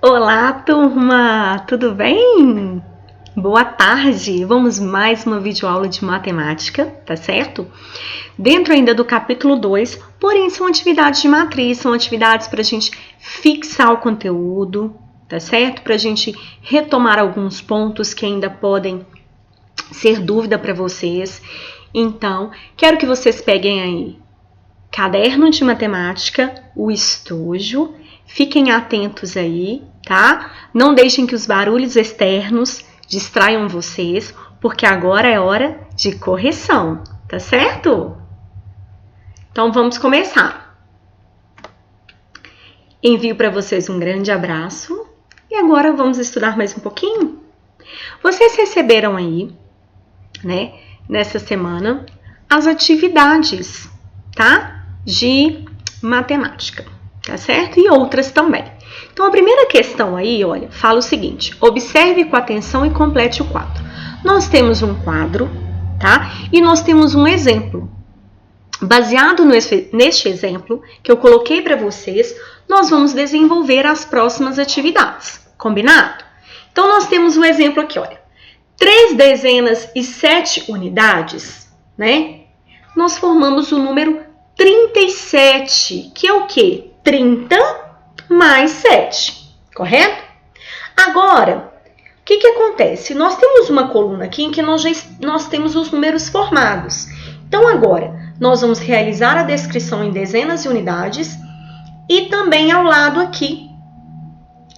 Olá, turma! Tudo bem? Boa tarde! Vamos mais uma videoaula de matemática, tá certo? Dentro ainda do capítulo 2, porém são atividades de matriz, são atividades para a gente fixar o conteúdo, tá certo? Para a gente retomar alguns pontos que ainda podem ser dúvida para vocês. Então, quero que vocês peguem aí caderno de matemática, o estojo, fiquem atentos aí, tá? Não deixem que os barulhos externos distraiam vocês, porque agora é hora de correção, tá certo? Então vamos começar. Envio para vocês um grande abraço e agora vamos estudar mais um pouquinho? Vocês receberam aí, né, nessa semana, as atividades, tá? De matemática, tá certo? E outras também. Então, a primeira questão aí, olha, fala o seguinte: observe com atenção e complete o quadro. Nós temos um quadro, tá? E nós temos um exemplo. Baseado neste exemplo que eu coloquei para vocês, nós vamos desenvolver as próximas atividades, combinado? Então, nós temos um exemplo aqui, olha. 3 dezenas e 7 unidades, né? Nós formamos o número 37, que é o quê? 30 mais 7, correto? Agora, o que acontece? Nós temos uma coluna aqui em que nós temos os números formados. Então, agora, nós vamos realizar a descrição em dezenas e unidades e também ao lado aqui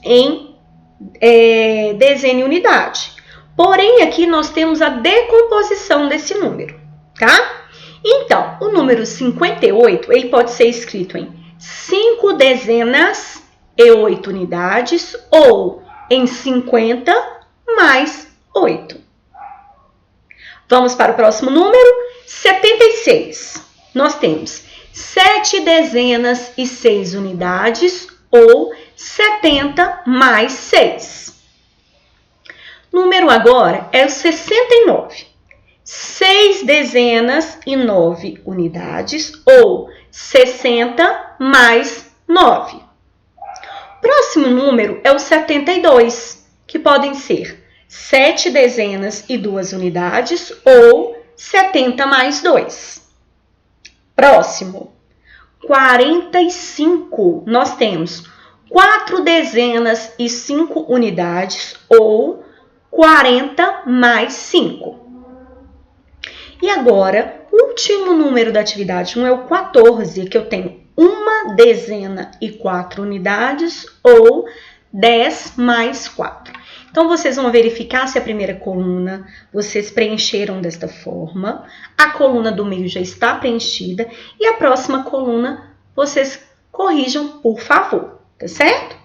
em dezena e unidade. Porém, aqui nós temos a decomposição desse número, tá? Então, o número 58, ele pode ser escrito em 5 dezenas e 8 unidades ou em 50 mais 8. Vamos para o próximo número, 76. Nós temos 7 dezenas e 6 unidades ou 70 mais 6. Número agora é o 69. 6 dezenas e 9 unidades ou 60 mais 9. Próximo número é o 72, que podem ser 7 dezenas e 2 unidades ou 70 mais 2. Próximo, 45, nós temos 4 dezenas e 5 unidades ou 40 mais 5. E agora, o último número da atividade 1 é o 14, que eu tenho 1 dezena e 4 unidades ou 10 mais 4. Então, vocês vão verificar se a primeira coluna vocês preencheram desta forma, a coluna do meio já está preenchida e a próxima coluna vocês corrijam, por favor, tá certo?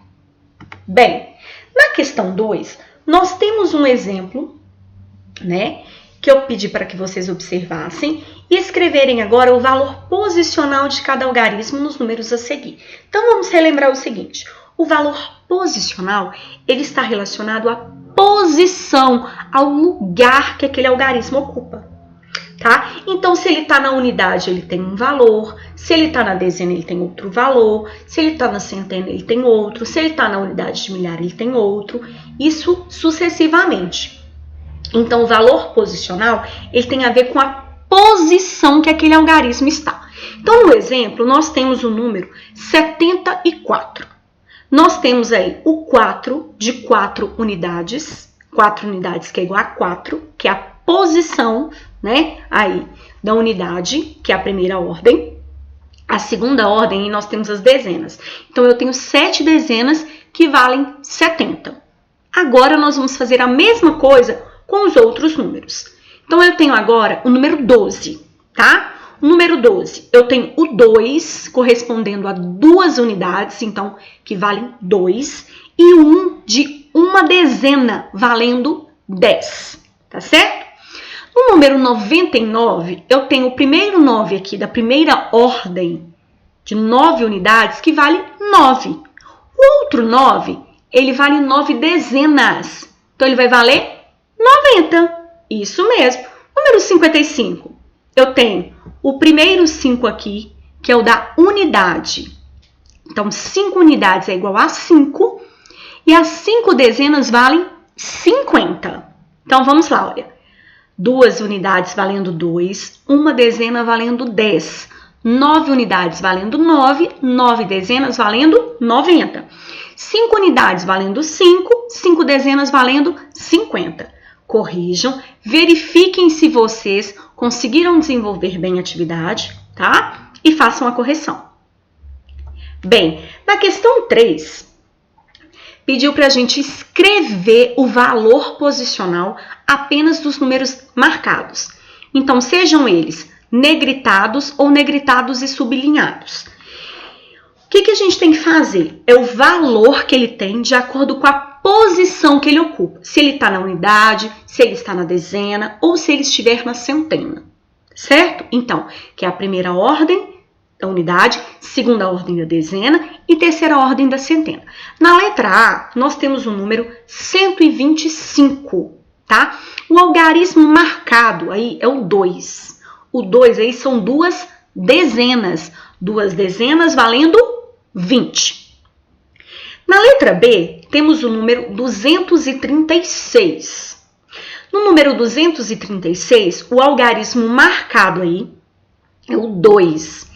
Bem, na questão 2, nós temos um exemplo, né, que eu pedi para que vocês observassem e escreverem agora o valor posicional de cada algarismo nos números a seguir. Então, vamos relembrar o seguinte: o valor posicional, ele está relacionado à posição, ao lugar que aquele algarismo ocupa, tá? Então, se ele está na unidade, ele tem um valor, se ele está na dezena, ele tem outro valor, se ele está na centena, ele tem outro, se ele está na unidade de milhar, ele tem outro, isso sucessivamente. Então, o valor posicional, ele tem a ver com a posição que aquele algarismo está. Então, no exemplo, nós temos o número 74. Nós temos aí o 4 de 4 unidades, 4 unidades que é igual a 4, que é a posição, né, aí da unidade, que é a primeira ordem. A segunda ordem, nós temos as dezenas. Então, eu tenho 7 dezenas que valem 70. Agora, nós vamos fazer a mesma coisa com os outros números. Então, eu tenho agora o número 12, tá? O número 12, eu tenho o 2 correspondendo a 2 unidades, então, que valem 2, e o 1 de 1 dezena, valendo 10, tá certo? No número 99, eu tenho o primeiro 9 aqui, da primeira ordem de 9 unidades, que vale 9. O outro 9, ele vale 9 dezenas, então, ele vai valer 90, isso mesmo. Número 55, eu tenho o primeiro 5 aqui, que é o da unidade. Então, 5 unidades é igual a 5. E as 5 dezenas valem 50. Então, vamos lá, olha. 2 unidades valendo 2, 1 dezena valendo 10, 9 unidades valendo 9, 9 dezenas valendo 90. 5 unidades valendo 5, 5 dezenas valendo 50. Corrijam, verifiquem se vocês conseguiram desenvolver bem a atividade, tá? E façam a correção. Bem, na questão 3, pediu para a gente escrever o valor posicional apenas dos números marcados. Então, sejam eles negritados ou negritados e sublinhados. O que a gente tem que fazer? É o valor que ele tem de acordo com a posição que ele ocupa. Se ele está na unidade, se ele está na dezena ou se ele estiver na centena. Certo? Então, que é a primeira ordem da unidade, segunda ordem da dezena e terceira ordem da centena. Na letra A, nós temos o número 125, tá? O algarismo marcado aí é o 2. O 2 aí são 2 dezenas. 2 dezenas valendo 20. Na letra B, temos o número 236. No número 236, o algarismo marcado aí é o 2,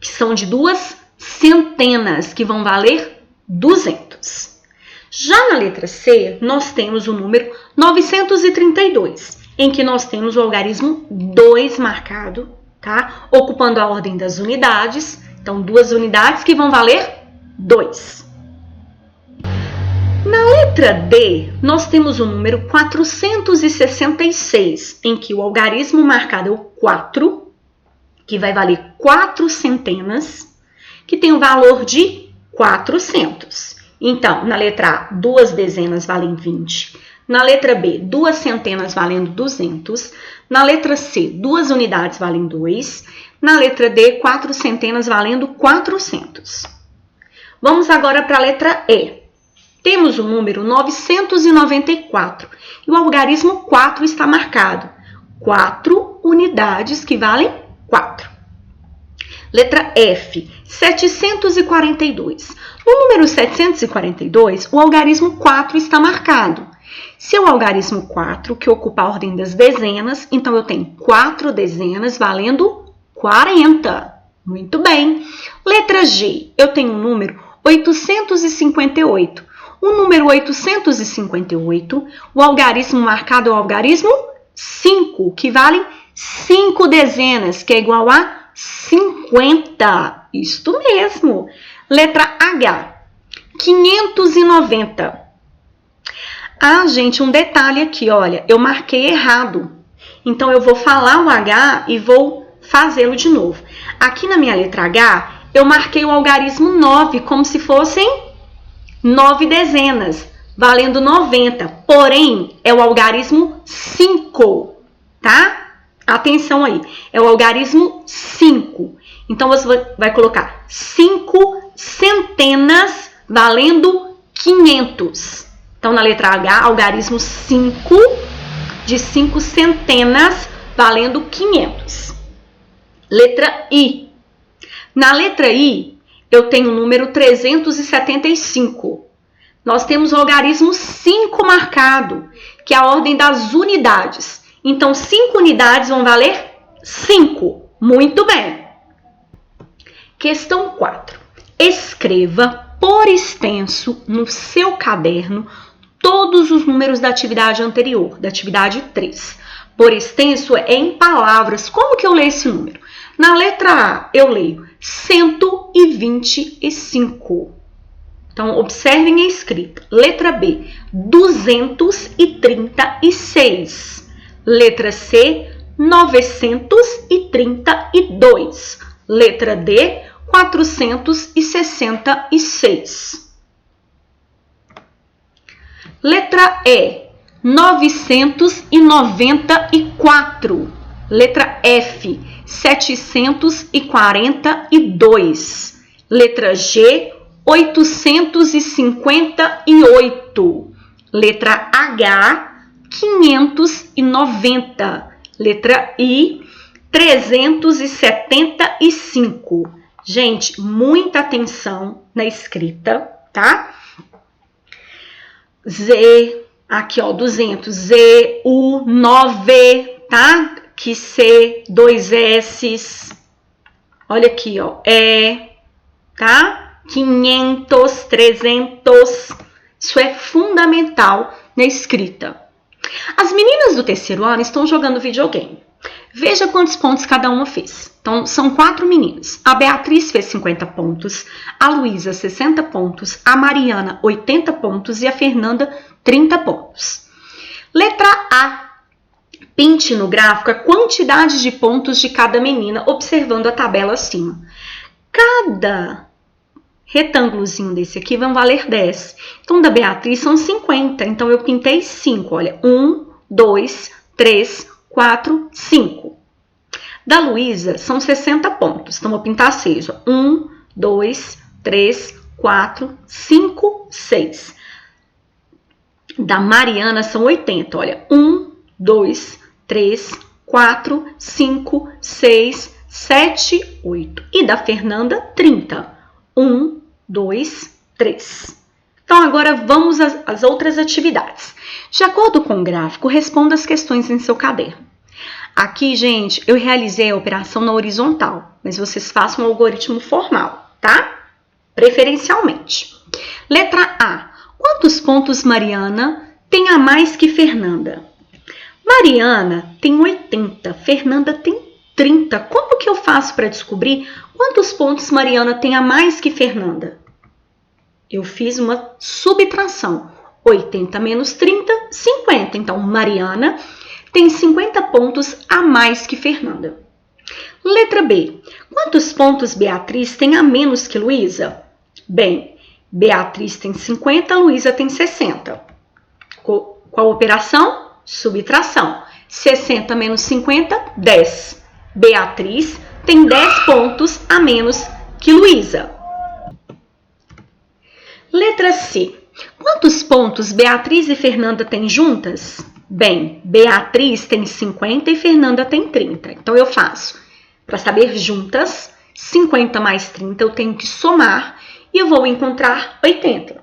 que são de 2 centenas, que vão valer 200. Já na letra C, nós temos o número 932, em que nós temos o algarismo 2 marcado, tá? Ocupando a ordem das unidades. Então, 2 unidades que vão valer 2. Na letra D, nós temos o número 466, em que o algarismo marcado é o 4, que vai valer 4 centenas, que tem o valor de 400. Então, na letra A, 2 dezenas valem 20. Na letra B, 2 centenas valendo 200. Na letra C, 2 unidades valem 2. Na letra D, 4 centenas valendo 400. Vamos agora para a letra E. Temos o número 994 e o algarismo 4 está marcado. 4 unidades que valem 4. Letra F, 742. No número 742, o algarismo 4 está marcado. Se é o algarismo 4, que ocupa a ordem das dezenas, então eu tenho 4 dezenas valendo 40. Muito bem. Letra G, eu tenho o número 858. O número 858, o algarismo marcado é o algarismo 5, que vale 5 dezenas, que é igual a 50. Isto mesmo. Letra H, 590. Ah, gente, um detalhe aqui, olha, eu marquei errado. Então, eu vou falar o H e vou fazê-lo de novo. Aqui na minha letra H, eu marquei o algarismo 9 como se fossem 9 dezenas, valendo 90. Porém, é o algarismo 5, tá? Atenção aí, é o algarismo 5. Então, você vai colocar 5 centenas valendo 500. Então, na letra H, algarismo 5 de 5 centenas valendo 500. Letra I. Na letra I, eu tenho o número 375. Nós temos o algarismo 5 marcado, que é a ordem das unidades. Então, 5 unidades vão valer 5. Muito bem. Questão 4. Escreva por extenso no seu caderno todos os números da atividade anterior, da atividade 3. Por extenso é em palavras. Como que eu leio esse número? Na letra A, eu leio 125. Então, observem a escrita. Letra B, 236. Letra C, 932. Letra D, 466. Letra E, 994. Letra F, 742. Letra G, 858. Letra H, 590. Letra I, 375. Gente, muita atenção na escrita, tá? Z, aqui ó, 200, Z, U, 9, tá? Que C, 2 S, olha aqui ó, tá? 500, 300, isso é fundamental na escrita. As meninas do terceiro ano estão jogando videogame. Veja quantos pontos cada uma fez. Então, são 4 meninas. A Beatriz fez 50 pontos, a Luísa 60 pontos, a Mariana 80 pontos e a Fernanda 30 pontos. Letra A. Pinte no gráfico a quantidade de pontos de cada menina, observando a tabela acima. Cada retângulozinho desse aqui vão valer 10. Então, da Beatriz são 50. Então, eu pintei 5. Olha, 1, 2, 3, 4, 5. Da Luísa são 60 pontos. Então, vou pintar 6. 1, 2, 3, 4, 5, 6. Da Mariana são 80. Olha, 1, 2, 3, 4, 5, 6, 7, 8. E da Fernanda, 30. 1, 2, 3. Então, agora vamos às outras atividades. De acordo com o gráfico, responda as questões em seu caderno. Aqui, gente, eu realizei a operação na horizontal, mas vocês façam um algoritmo formal, tá? Preferencialmente. Letra A. Quantos pontos Mariana tem a mais que Fernanda? Mariana tem 80, Fernanda tem 30. Como que eu faço para descobrir quantos pontos Mariana tem a mais que Fernanda? Eu fiz uma subtração. 80 menos 30, 50. Então, Mariana tem 50 pontos a mais que Fernanda. Letra B. Quantos pontos Beatriz tem a menos que Luísa? Bem, Beatriz tem 50, Luísa tem 60. Qual a operação? Subtração. 60 menos 50, 10. Beatriz tem 10 pontos a menos que Luísa. Letra C. Quantos pontos Beatriz e Fernanda têm juntas? Bem, Beatriz tem 50 e Fernanda tem 30. Então, eu faço, para saber juntas, 50 mais 30 eu tenho que somar e eu vou encontrar 80.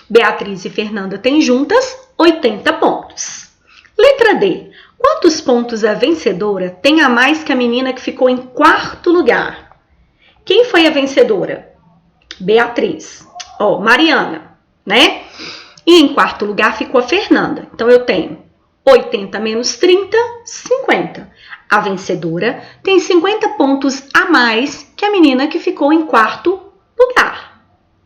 Beatriz e Fernanda têm juntas 80 pontos. Letra D. Quantos pontos a vencedora tem a mais que a menina que ficou em quarto lugar? Quem foi a vencedora? Beatriz. Mariana, né? E em quarto lugar ficou a Fernanda. Então, eu tenho 80 menos 30, 50. A vencedora tem 50 pontos a mais que a menina que ficou em quarto lugar.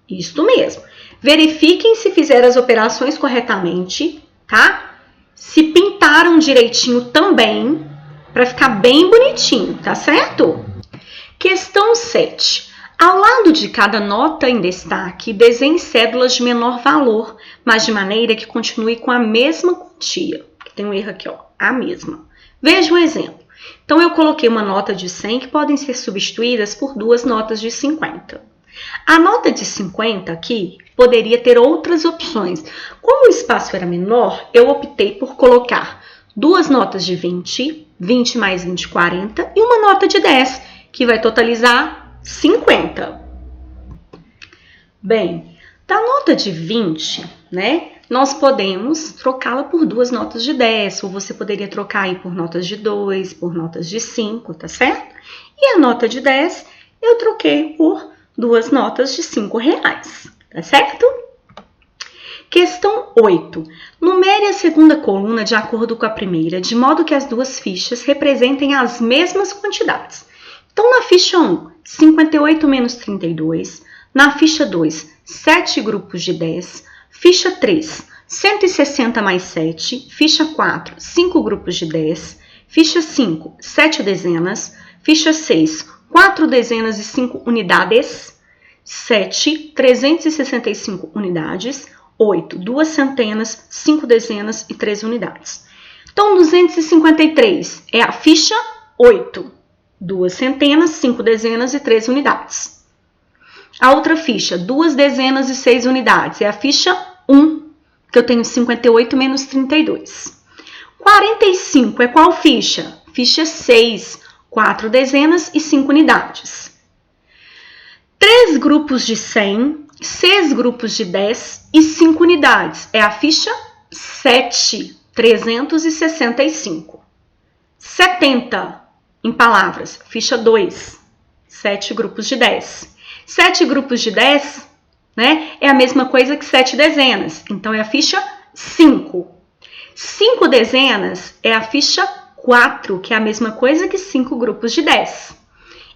Isto mesmo. Verifiquem se fizeram as operações corretamente, tá? Se pintaram direitinho também, para ficar bem bonitinho, tá certo? Questão 7. Ao lado de cada nota em destaque, desenhe cédulas de menor valor, mas de maneira que continue com a mesma quantia. Tem um erro aqui, a mesma. Veja um exemplo. Então, eu coloquei uma nota de 100 que podem ser substituídas por 2 notas de 50. A nota de 50 aqui poderia ter outras opções. Como o espaço era menor, eu optei por colocar 2 notas de 20, 20 mais 20, 40, e uma nota de 10, que vai totalizar 50. Bem, da nota de 20, né, nós podemos trocá-la por 2 notas de 10, ou você poderia trocar aí por notas de 2, por notas de 5, tá certo? E a nota de 10 eu troquei por 2 notas de R$5, tá certo? Questão 8. Numere a segunda coluna de acordo com a primeira, de modo que as 2 fichas representem as mesmas quantidades. Então, na ficha 1, 58 menos 32. Na ficha 2, 7 grupos de 10. Ficha 3, 160 mais 7. Ficha 4, 5 grupos de 10. Ficha 5, 7 dezenas. Ficha 6, 4 dezenas e 5 unidades. 7, 365 unidades. 8, 2 centenas, 5 dezenas e 3 unidades. Então, 253 é a ficha 8. 2 centenas, 5 dezenas e 3 unidades. A outra ficha, 2 dezenas e 6 unidades, é a ficha 1, que eu tenho 58 menos 32. 45 é qual ficha? Ficha 6, 4 dezenas e 5 unidades. 3 grupos de 100 6 grupos de 10 e 5 unidades. É a ficha 7, 365. 70 em palavras, ficha 2, 7 grupos de 10. 7 grupos de 10, né, é a mesma coisa que 7 dezenas, então é a ficha 5. 5 dezenas é a ficha 4, que é a mesma coisa que 5 grupos de 10.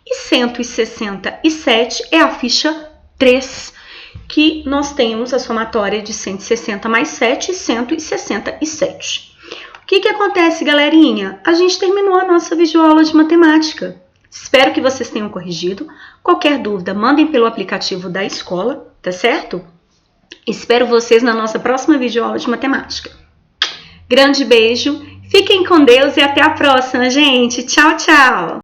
E 167 é a ficha 3, que nós temos a somatória de 160 mais 7 e 167. O que acontece, galerinha? A gente terminou a nossa videoaula de matemática. Espero que vocês tenham corrigido. Qualquer dúvida, mandem pelo aplicativo da escola, tá certo? Espero vocês na nossa próxima videoaula de matemática. Grande beijo, fiquem com Deus e até a próxima, gente. Tchau, tchau!